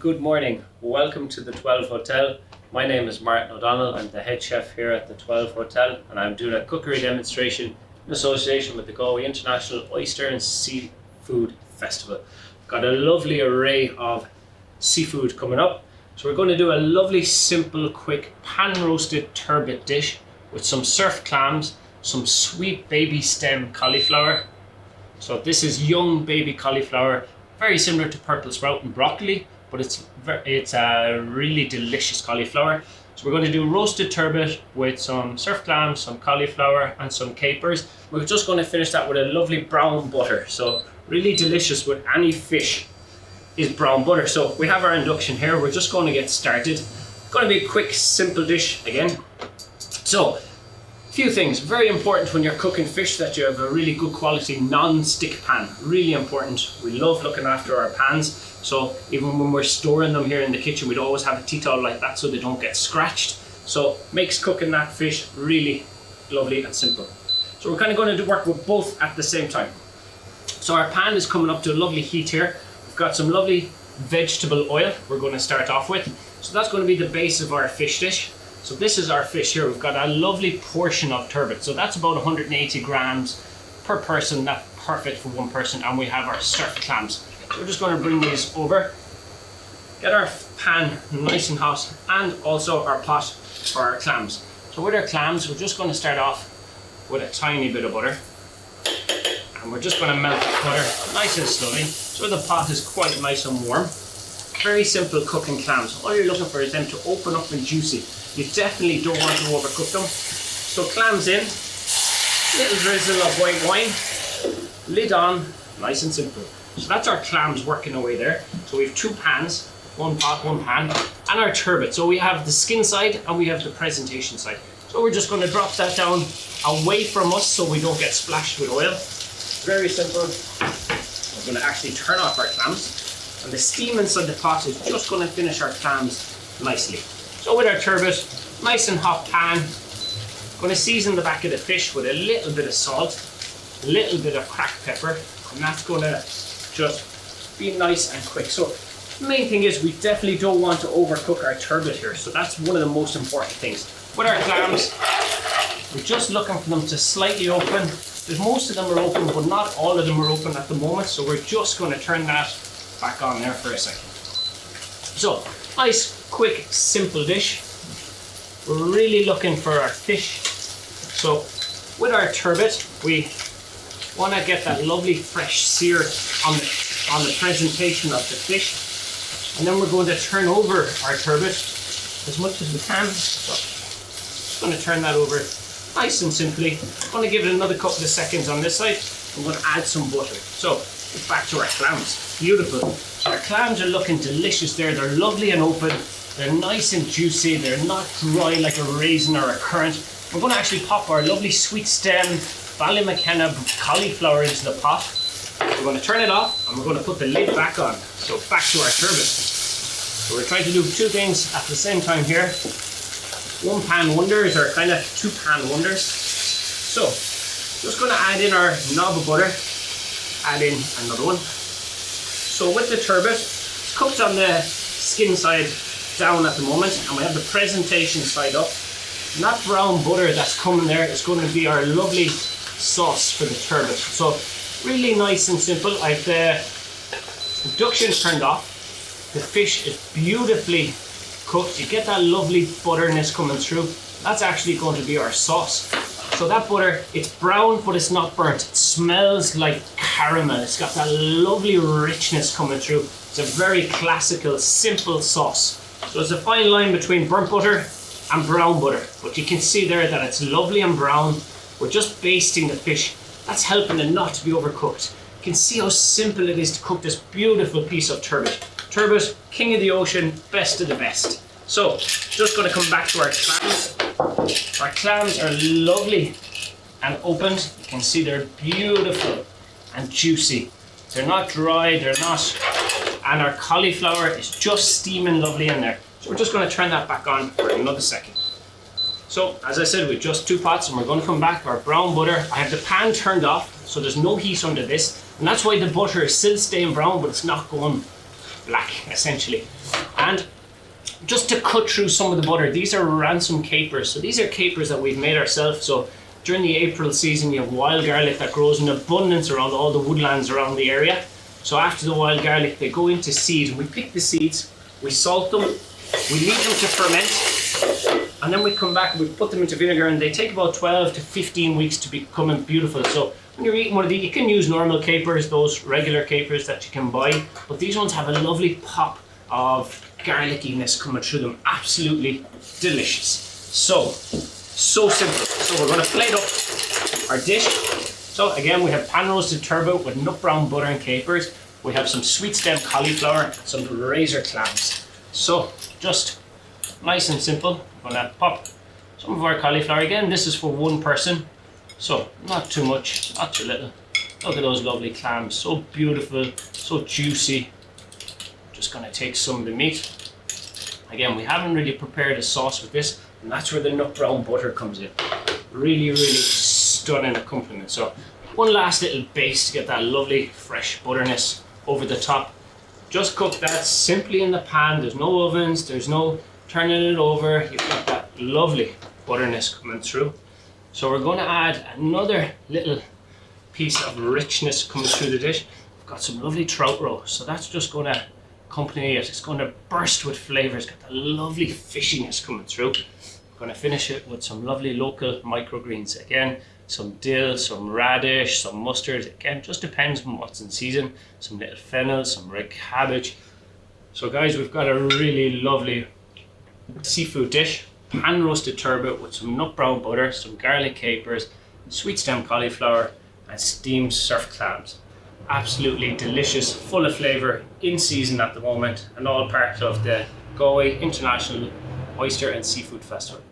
Good morning. Welcome to the 12 Hotel. My name is Martin O'Donnell. I'm the head chef here at the 12 Hotel, and I'm doing a cookery demonstration in association with the Galway International Oyster and Seafood Festival. Got a lovely array of seafood coming up. So we're going to do a lovely, simple, quick pan-roasted turbot dish with some surf clams, some sweet baby stem cauliflower. So this is young baby cauliflower, very similar to purple sprout and broccoli, but it's a really delicious cauliflower. So we're going to do roasted turbot with some surf clams, some cauliflower and some capers. We're just going to finish that with a lovely brown butter. So really delicious with any fish is brown butter. So we have our induction here. We're just going to get started. It's going to be a quick, simple dish again. So few things, very important when you're cooking fish that you have a really good quality non-stick pan, really important. We love looking after our pans, so even when we're storing them here in the kitchen, we'd always have a tea towel like that so they don't get scratched. So makes cooking that fish really lovely and simple. So we're kind of going to work with both at the same time. So our pan is coming up to a lovely heat here. We've got some lovely vegetable oil we're going to start off with. So that's going to be the base of our fish dish. So this is our fish here. We've got a lovely portion of turbot. So that's about 180 grams per person. That's perfect for one person. And we have our surf clams. So we're just going to bring these over. Get our pan nice and hot, and also our pot for our clams. So with our clams, we're just going to start off with a tiny bit of butter. And we're just going to melt the butter nice and slowly. So the pot is quite nice and warm. Very simple cooking clams. All you're looking for is them to open up and juicy. You definitely don't want to overcook them. So clams in, little drizzle of white wine, lid on, nice and simple. So that's our clams working away there. So we have two pans, one pot, one pan, and our turbot. So we have the skin side and we have the presentation side. So we're just going to drop that down away from us so we don't get splashed with oil. Very simple. We're going to actually turn off our clams, and the steam inside the pot is just going to finish our clams nicely. So with our turbot, nice and hot pan, going to season the back of the fish with a little bit of salt, a little bit of cracked pepper, and that's going to just be nice and quick. So the main thing is we definitely don't want to overcook our turbot here. So that's one of the most important things. With our clams, we're just looking for them to slightly open. There's most of them are open, but not all of them are open at the moment. So we're just going to turn that back on there for a second. So nice, quick, simple dish. We're really looking for our fish. So with our turbot, we want to get that lovely fresh sear on the presentation of the fish. And then we're going to turn over our turbot as much as we can. So just going to turn that over nice and simply. I'm going to give it another couple of seconds on this side. I'm going to add some butter. So back to our clams. Beautiful. Our clams are looking delicious there. They're lovely and open. They're nice and juicy. They're not dry like a raisin or a currant. We're going to actually pop our lovely sweet stem Ballymackenna cauliflower into the pot. We're going to turn it off and we're going to put the lid back on. So back to our turbot. So we're trying to do two things at the same time here. One pan wonders, or kind of two pan wonders. So just going to add in our knob of butter. Add in another one. So with the turbot, it's cooked on the skin side down at the moment, and we have the presentation side up. And that brown butter that's coming there is going to be our lovely sauce for the turbot. So really nice and simple. I've the induction turned off. The fish is beautifully cooked. You get that lovely butterness coming through. That's actually going to be our sauce. So that butter, it's brown, but it's not burnt. It smells like caramel. It's got that lovely richness coming through. It's a very classical, simple sauce. So it's a fine line between burnt butter and brown butter. But you can see there that it's lovely and brown. We're just basting the fish. That's helping it not to be overcooked. You can see how simple it is to cook this beautiful piece of turbot. Turbot, king of the ocean, best of the best. So, just going to come back to our clams. Our clams are lovely and opened. You can see they're beautiful and juicy. They're not dry, they're not. And our cauliflower is just steaming lovely in there. So we're just going to turn that back on for another second. So, as I said, with just two pots, and we're going to come back, our brown butter. I have the pan turned off, so there's no heat under this. And that's why the butter is still staying brown, but it's not going black essentially. And just to cut through some of the butter, these are ransom capers. So these are capers that we've made ourselves. So during the April season, you have wild garlic that grows in abundance around all the woodlands around the area. So after the wild garlic, they go into seed, and we pick the seeds, we salt them, we leave them to ferment, and then we come back and we put them into vinegar, and they take about 12 to 15 weeks to become beautiful. So when you're eating one of these, you can use normal capers, those regular capers that you can buy, but these ones have a lovely pop of garlickiness coming through them. Absolutely delicious. So simple. So we're going to plate up our dish. So again, we have pan roasted turbot with nut brown butter and capers. We have some sweet stem cauliflower, some razor clams. So just nice and simple. I'm going to pop some of our cauliflower. Again, this is for one person, so not too much, not too little. Look at those lovely clams, so beautiful, so juicy. Just going to take some of the meat. Again, we haven't really prepared a sauce with this, and that's where the nut brown butter comes in. Really, really stunning accompaniment. So one last little base to get that lovely fresh butterness over the top. Just cook that simply in the pan. There's no ovens, there's no turning it over. You've got that lovely butterness coming through. So we're going to add another little piece of richness coming through the dish. We've got some lovely trout roast, so that's just going to accompany it. It's going to burst with flavour. It's got that lovely fishiness coming through. We're going to finish it with some lovely local microgreens. Again, some dill, some radish, some mustard. Again, just depends on what's in season. Some little fennel, some red cabbage. So guys, we've got a really lovely seafood dish. Pan roasted turbot with some nut brown butter, some garlic capers, sweet stem cauliflower, and steamed surf clams. Absolutely delicious, full of flavour, in season at the moment, and all part of the Galway International Oyster and Seafood Festival.